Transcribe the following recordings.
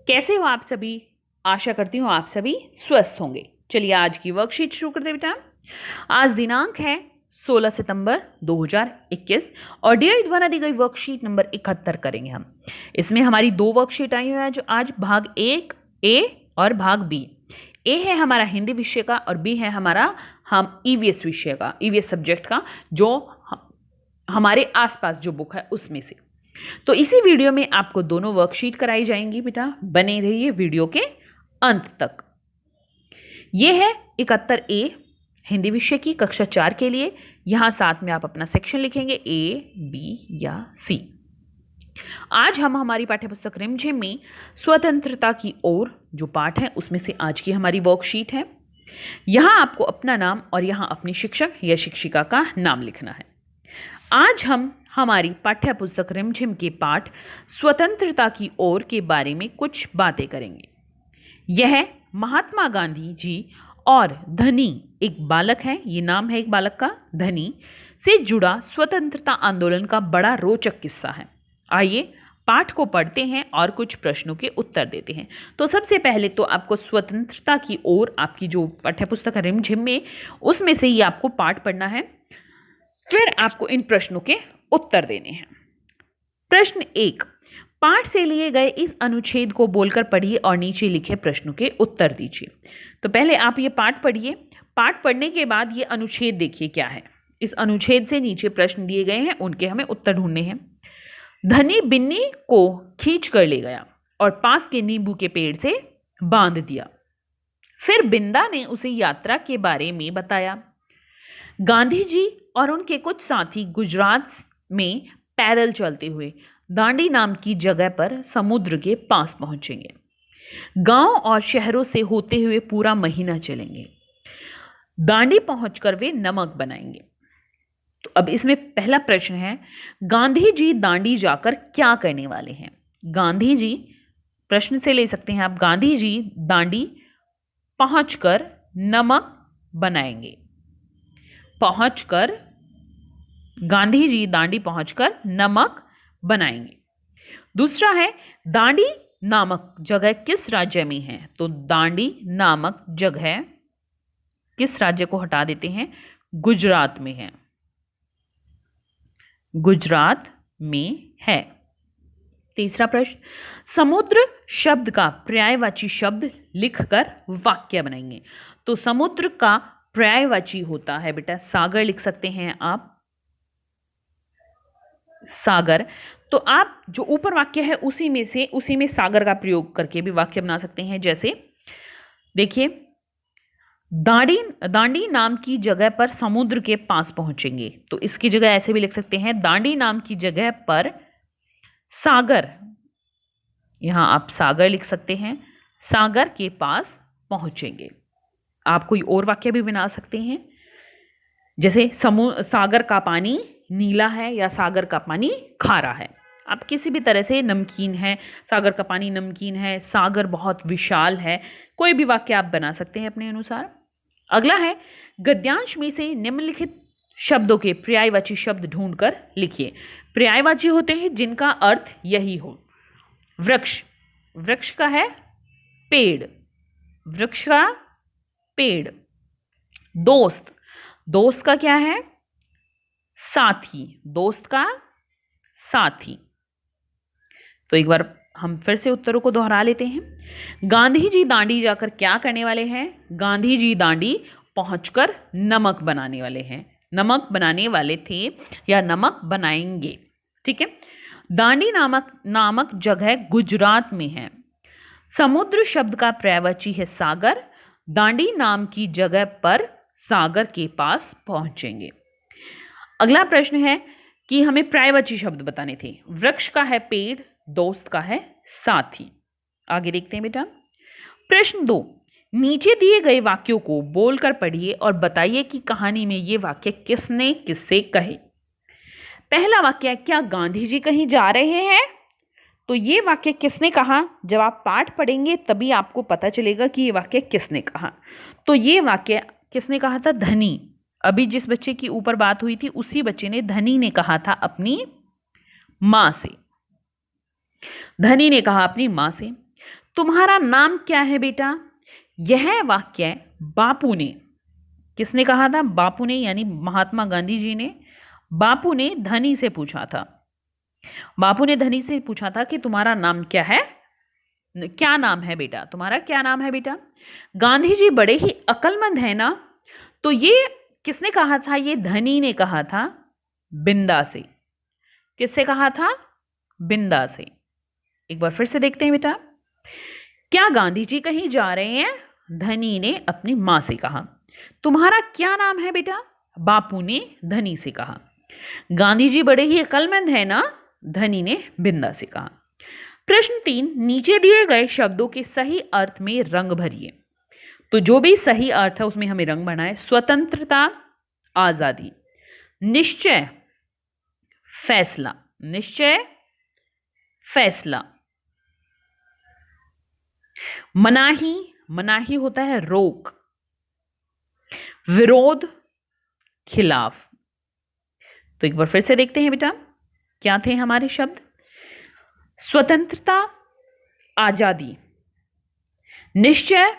कैसे हो आप सभी? आशा करती हूँ आप सभी स्वस्थ होंगे। चलिए आज की वर्कशीट शुरू करते हैं बेटा। आज दिनांक है 16 सितंबर 2021 और डीआई द्वारा दी गई वर्कशीट नंबर 71 करेंगे हम। इसमें हमारी दो वर्कशीट आई हुई है जो आज भाग 1 ए और भाग बी। ए है हमारा हिंदी विषय का और बी है हमारा हम ईवीएस विषय का, ईवीएस सब्जेक्ट का, जो हमारे आसपास जो बुक है उसमें से। तो इसी वीडियो में आपको दोनों वर्कशीट कराई जाएंगी बेटा, बने रहिए वीडियो के अंत तक। यह है 71 ए हिंदी विषय की कक्षा 4 के लिए। यहां साथ में आप अपना सेक्शन लिखेंगे ए, बी या सी। आज हम हमारी पाठ्यपुस्तक रिमझिम में स्वतंत्रता की ओर जो पाठ है उसमें से आज की हमारी वर्कशीट है। यहां आपको अपना नाम और यहां अपनी शिक्षक या शिक्षिका का नाम लिखना है। आज हम हमारी पाठ्यपुस्तक रिमझिम के पाठ स्वतंत्रता की ओर के बारे में कुछ बातें करेंगे। यह महात्मा गांधी जी और धनी एक बालक है, ये नाम है एक बालक का, धनी से जुड़ा स्वतंत्रता आंदोलन का बड़ा रोचक किस्सा है। आइए पाठ को पढ़ते हैं और कुछ प्रश्नों के उत्तर देते हैं। तो सबसे पहले तो आपको स्वतंत्रता की ओर आपकी जो पाठ्यपुस्तक रिमझिम में उसमें से ही आपको पाठ पढ़ना है, फिर आपको इन प्रश्नों के उत्तर देने हैं। प्रश्न 1, पाठ से लिए गए इस अनुच्छेद को बोलकर पढ़िए और नीचे लिखे प्रश्नों के उत्तर दीजिए। तो पहले आप ये पाठ पढ़िए, पाठ पढ़ने के बाद ये अनुच्छेद देखिए क्या है। इस अनुच्छेद से नीचे प्रश्न दिए गए हैं, उनके हमें उत्तर ढूंढने हैं। धनी बिन्नी को खींच कर ले गया और पास के नींबू के पेड़ से बांध दिया। फिर बिंदा ने उसे यात्रा के बारे में बताया। गांधी जी और उनके कुछ साथी गुजरात में पैदल चलते हुए दांडी नाम की जगह पर समुद्र के पास पहुंचेंगे। गांव और शहरों से होते हुए पूरा महीना चलेंगे। दांडी पहुंचकर वे नमक बनाएंगे। तो अब इसमें पहला प्रश्न है, गांधी जी दांडी जाकर क्या करने वाले हैं? गांधी जी, प्रश्न से ले सकते हैं आप, गांधी जी दांडी पहुंचकर नमक बनाएंगे। पहुंचकर, गांधी जी दांडी पहुंचकर नमक बनाएंगे। दूसरा है, दांडी नामक जगह किस राज्य में है? तो दांडी नामक जगह किस राज्य को हटा देते हैं? गुजरात में है, गुजरात में है। तीसरा प्रश्न, समुद्र शब्द का पर्यायवाची शब्द लिखकर वाक्य बनाएंगे। तो समुद्र का पर्यायवाची होता है बेटा सागर, लिख सकते हैं आप सागर। तो आप जो ऊपर वाक्य है उसी में सागर का प्रयोग करके भी वाक्य बना सकते हैं। जैसे देखिए, दांडी नाम की जगह पर समुद्र के पास पहुंचेंगे, तो इसकी जगह ऐसे भी लिख सकते हैं, दांडी नाम की जगह पर सागर, यहां आप सागर लिख सकते हैं, सागर के पास पहुंचेंगे। आप कोई और वाक्य भी बना सकते हैं, जैसे सागर का पानी नीला है या सागर का पानी खारा है। आप किसी भी तरह से, नमकीन है, सागर का पानी नमकीन है, सागर बहुत विशाल है, कोई भी वाक्य आप बना सकते हैं अपने अनुसार। अगला है, गद्यांश में से निम्नलिखित शब्दों के पर्यायवाची शब्द ढूंढकर लिखिए। पर्यायवाची होते हैं जिनका अर्थ यही हो। वृक्ष, वृक्ष का है पेड़, वृक्ष का पेड़। दोस्त, दोस्त का क्या है? साथी, दोस्त का साथी। तो एक बार हम फिर से उत्तरों को दोहरा लेते हैं। गांधी जी दांडी जाकर क्या करने वाले हैं? गांधी जी दांडी पहुंचकर नमक बनाने वाले हैं, नमक बनाने वाले थे या नमक बनाएंगे। ठीक है। दांडी नामक जगह गुजरात में है। समुद्र शब्द का पर्यायवाची है सागर। दांडी नाम की जगह पर सागर के पास पहुंचेंगे। अगला प्रश्न है कि हमें पर्यायवाची शब्द बताने थे। वृक्ष का है पेड़, दोस्त का है साथी। आगे देखते हैं बेटा। प्रश्न 2, नीचे दिए गए वाक्यों को बोलकर पढ़िए और बताइए कि कहानी में ये वाक्य किसने किससे कहे। पहला वाक्य है, क्या गांधी जी कहीं जा रहे हैं? तो ये वाक्य किसने कहा? जब आप पाठ पढ़ेंगे तभी आपको पता चलेगा कि ये वाक्य किसने कहा। तो ये वाक्य किसने कहा था? धनी। अभी जिस बच्चे की ऊपर बात हुई थी उसी बच्चे ने, धनी ने कहा था अपनी मां से, धनी ने कहा अपनी मां से। तुम्हारा नाम क्या है बेटा? यह वाक्य बापू ने, किसने कहा था? बापू ने, यानी महात्मा गांधी जी ने। बापू ने धनी से पूछा था। बापू ने धनी से पूछा था कि तुम्हारा नाम क्या है? क्या नाम है बेटा? तुम्हारा क्या नाम है बेटा? गांधी जी बड़े ही अक्लमंद है ना? तो ये किसने कहा था? ये धनी ने कहा था बिंदा से। किससे कहा था? बिंदा से। एक बार फिर से देखते हैं बेटा। क्या गांधी जी कहीं जा रहे हैं? धनी ने अपनी मां से कहा। तुम्हारा क्या नाम है बेटा? बापू ने धनी से कहा। गांधी जी बड़े ही अक्लमंद है ना? धनी ने बिंदा से कहा। प्रश्न 3, नीचे दिए गए शब्दों के सही अर्थ में रंग भरिए। तो जो भी सही अर्थ है उसमें हमें रंग भरना है। स्वतंत्रता, आजादी। निश्चय, फैसला। निश्चय, फैसला। मनाही, मनाही होता है रोक। विरोध, खिलाफ। तो एक बार फिर से देखते हैं बेटा, क्या थे हमारे शब्द? स्वतंत्रता, आजादी। निश्चय,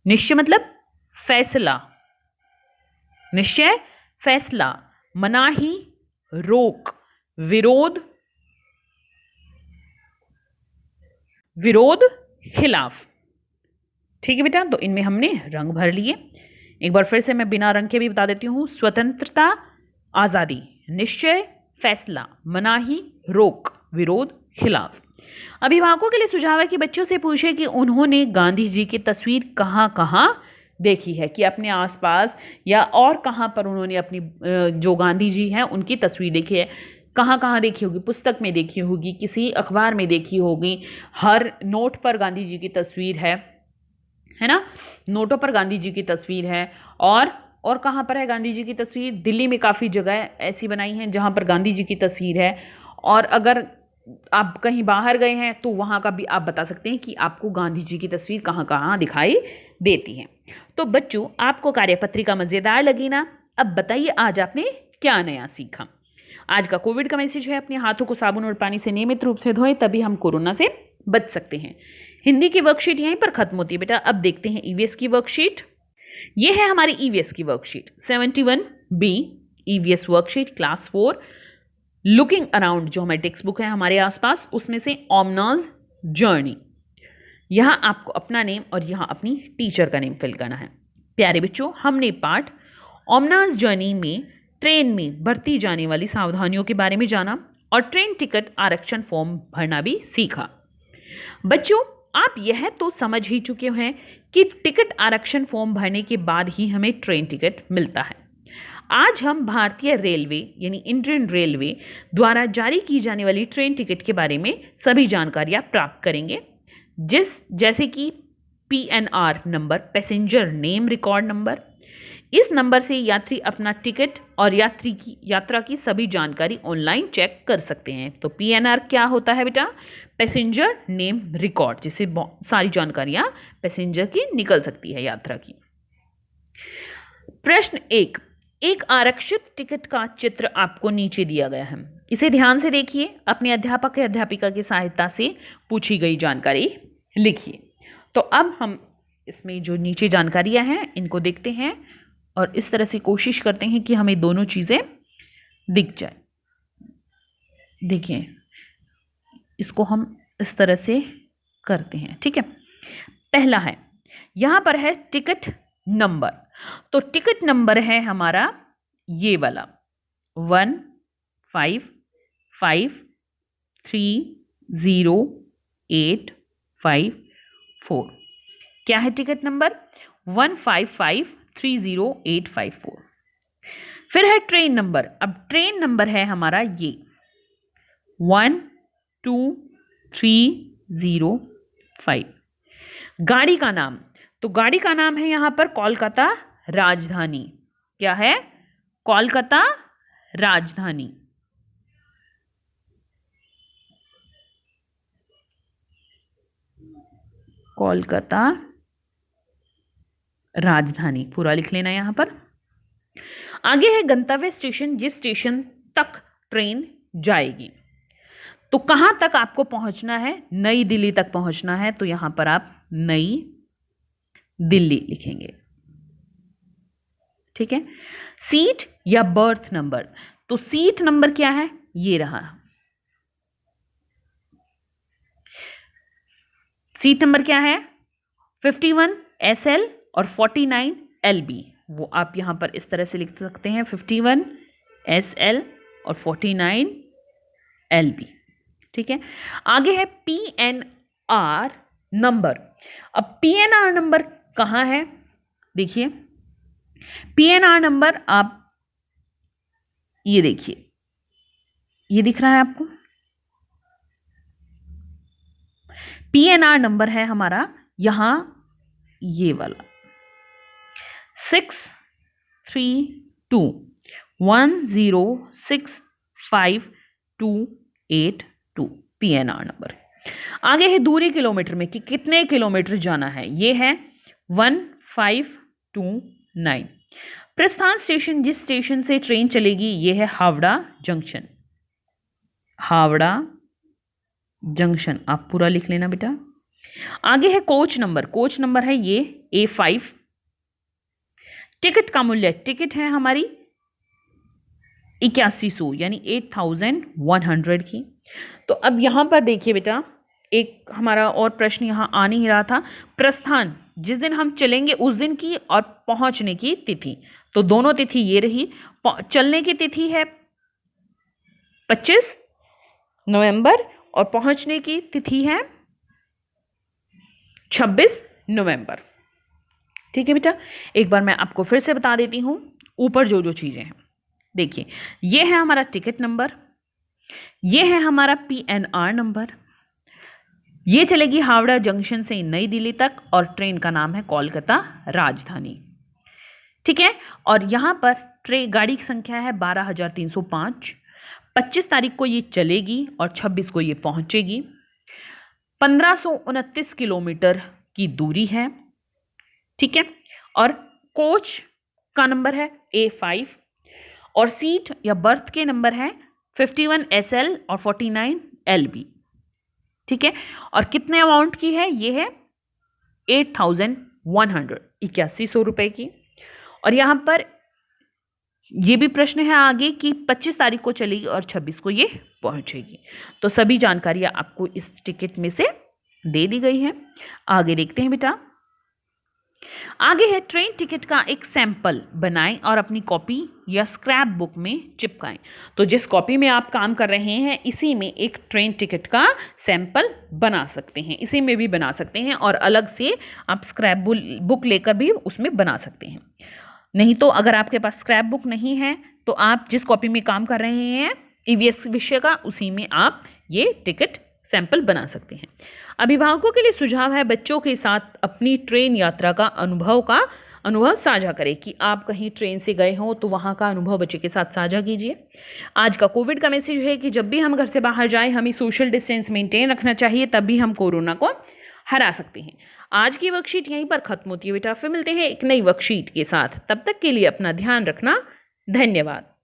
निश्चय मतलब फैसला। निश्चय, फैसला। मनाही, रोक। विरोध, विरोध, खिलाफ। ठीक है बेटा, तो इनमें हमने रंग भर लिए। एक बार फिर से मैं बिना रंग के भी बता देती हूं। स्वतंत्रता, आजादी। निश्चय, फैसला। मनाही, रोक। विरोध, खिलाफ। अभिभावकों के लिए सुझाव है कि बच्चों से पूछे कि उन्होंने गांधी जी की तस्वीर कहाँ कहाँ देखी है, कि अपने आसपास या और कहाँ पर उन्होंने अपनी जो गांधी जी हैं उनकी तस्वीर देखी है। कहाँ कहाँ देखी होगी? पुस्तक में देखी होगी, किसी अखबार में देखी होगी। हर नोट पर गांधी जी की तस्वीर है ना? नोटों पर गांधी जी की तस्वीर है। और कहाँ पर है गांधी जी की तस्वीर? दिल्ली में काफ़ी जगह ऐसी बनाई हैं जहाँ पर गांधी जी की तस्वीर है। और अगर आप कहीं बाहर गए हैं तो वहाँ का भी आप बता सकते हैं कि आपको गांधी जी की तस्वीर कहाँ कहाँ दिखाई देती है। तो बच्चों, आपको कार्यपत्रिका मज़ेदार लगी ना? अब बताइए आज आपने क्या नया सीखा। आज का कोविड का मैसेज है, अपने हाथों को साबुन और पानी से नियमित रूप से धोएं, तभी हम कोरोना से बच सकते हैं। हिंदी की वर्कशीट यहीं पर खत्म होती है बेटा। अब देखते हैं ईवीएस की वर्कशीट। ये है हमारी ईवीएस की worksheet 71B EVS worksheet class 4 looking around, जो हमारी टेक्स्ट बुक है हमारे आसपास, उसमें से ओमनाज जर्नी। यहाँ आपको अपना नेम और यहाँ अपनी टीचर का नेम फिल करना है। प्यारे बच्चों, हमने पाठ ओमनाज जर्नी में ट्रेन में बरती जाने वाली सावधानियों के बारे में जाना और ट्रेन टिकट आरक्षण फॉर्म भरना भी सीखा। बच्चों, आप यह तो समझ ही चुके हैं कि टिकट आरक्षण फॉर्म भरने के बाद ही हमें ट्रेन टिकट मिलता है। आज हम भारतीय रेलवे यानी इंडियन रेलवे द्वारा जारी की जाने वाली ट्रेन टिकट के बारे में सभी जानकारियां प्राप्त करेंगे, जैसे कि PNR number, passenger name record number. इस नंबर से यात्री अपना टिकट और यात्रा की सभी जानकारी ऑनलाइन चेक कर सकते हैं। तो PNR क्या होता है बेटा? पैसेंजर नेम रिकॉर्ड, जिससे सारी जानकारियां पैसेंजर की निकल सकती है यात्रा की। प्रश्न 1, एक आरक्षित टिकट का चित्र आपको नीचे दिया गया है। इसे ध्यान से देखिए, अपने अध्यापक या अध्यापिका की सहायता से पूछी गई जानकारी लिखिए। तो अब हम इसमें जो नीचे जानकारियां हैं इनको देखते हैं और इस तरह से कोशिश करते हैं कि हमें दोनों चीज़ें दिख जाए। देखिए, इसको हम इस तरह से करते हैं, ठीक है। पहला है, यहाँ पर है टिकट नंबर। तो टिकट नंबर है हमारा ये वाला 15530854। क्या है टिकट नंबर? 15530854। फिर है ट्रेन नंबर। अब ट्रेन नंबर है हमारा ये 12305। गाड़ी का नाम, तो गाड़ी का नाम है यहां पर कोलकाता राजधानी। क्या है? कोलकाता राजधानी। कोलकाता राजधानी पूरा लिख लेना यहां पर। आगे है गंतव्य स्टेशन, जिस स्टेशन तक ट्रेन जाएगी। तो कहां तक आपको पहुंचना है? नई दिल्ली तक पहुंचना है, तो यहां पर आप नई दिल्ली लिखेंगे। ठीक है। सीट या बर्थ नंबर, तो सीट नंबर क्या है? ये रहा। सीट नंबर क्या है? 51 SL और 49 LB। वो आप यहां पर इस तरह से लिख सकते हैं, 51 SL और 49 LB। ठीक है। आगे है PNR नंबर। अब PNR नंबर कहां है? देखिए, PNR नंबर आप ये देखिए, ये दिख रहा है आपको? PNR नंबर है हमारा यहां ये वाला 632106528 PNR नंबर। आगे है दूरी किलोमीटर में कि कितने किलोमीटर जाना है, ये है 1529। प्रस्थान स्टेशन, जिस स्टेशन से ट्रेन चलेगी, ये है हावड़ा जंक्शन। हावड़ा जंक्शन आप पूरा लिख लेना बेटा। आगे है कोच नंबर। कोच नंबर है ये A5। टिकट का मूल्य, टिकट है हमारी 8100 यानी 8100 की। तो अब यहां पर देखिए बेटा, एक हमारा और प्रश्न यहां आ नहीं रहा था। प्रस्थान, जिस दिन हम चलेंगे उस दिन की, और पहुंचने की तिथि, तो दोनों तिथि ये रही। चलने की तिथि है 25 नवंबर और पहुंचने की तिथि है 26 नवंबर। ठीक है बेटा, एक बार मैं आपको फिर से बता देती हूं ऊपर जो जो चीजें हैं। देखिए, ये है हमारा टिकट नंबर, ये है हमारा PNR नंबर, ये चलेगी हावड़ा जंक्शन से नई दिल्ली तक और ट्रेन का नाम है कोलकाता राजधानी। ठीक है। और यहां पर ट्रेन गाड़ी की संख्या है 12305। 25 तारीख को ये चलेगी और 26 को ये पहुंचेगी। 1529 किलोमीटर की दूरी है। ठीक है। और कोच का नंबर है A5 और सीट या बर्थ के नंबर है 51 SL और 49 LB। ठीक है। और कितने अमाउंट की है? ये है 8100, 8100 रुपए की। और यहां पर ये भी प्रश्न है आगे कि 25 तारीख को चलेगी और 26 को ये पहुंचेगी। तो सभी जानकारियां आपको इस टिकट में से दे दी गई है। आगे देखते हैं बेटा। आगे है ट्रेन टिकट का एक सैंपल बनाएं और अपनी कॉपी या स्क्रैप बुक में चिपकाएं। तो जिस कॉपी में आप काम कर रहे हैं, इसी में एक ट्रेन टिकट का सैंपल बना सकते हैं, इसी में भी बना सकते हैं, और अलग से आप स्क्रैप बुक लेकर भी उसमें बना सकते हैं। नहीं तो अगर आपके पास स्क्रैप बुक नहीं है, तो आप जिस कॉपी में काम कर रहे हैं EVS विषय का, उसी में आप ये टिकट सैंपल बना सकते हैं। अभिभावकों के लिए सुझाव है, बच्चों के साथ अपनी ट्रेन यात्रा का अनुभव साझा करें कि आप कहीं ट्रेन से गए हो तो वहाँ का अनुभव बच्चे के साथ साझा कीजिए। आज का कोविड का मैसेज है कि जब भी हम घर से बाहर जाएं, हमें सोशल डिस्टेंस मेंटेन रखना चाहिए, तब भी हम कोरोना को हरा सकते हैं। आज की वर्कशीट यहीं पर खत्म होती है बेटा, फिर मिलते हैं एक नई वर्कशीट के साथ। तब तक के लिए अपना ध्यान रखना। धन्यवाद।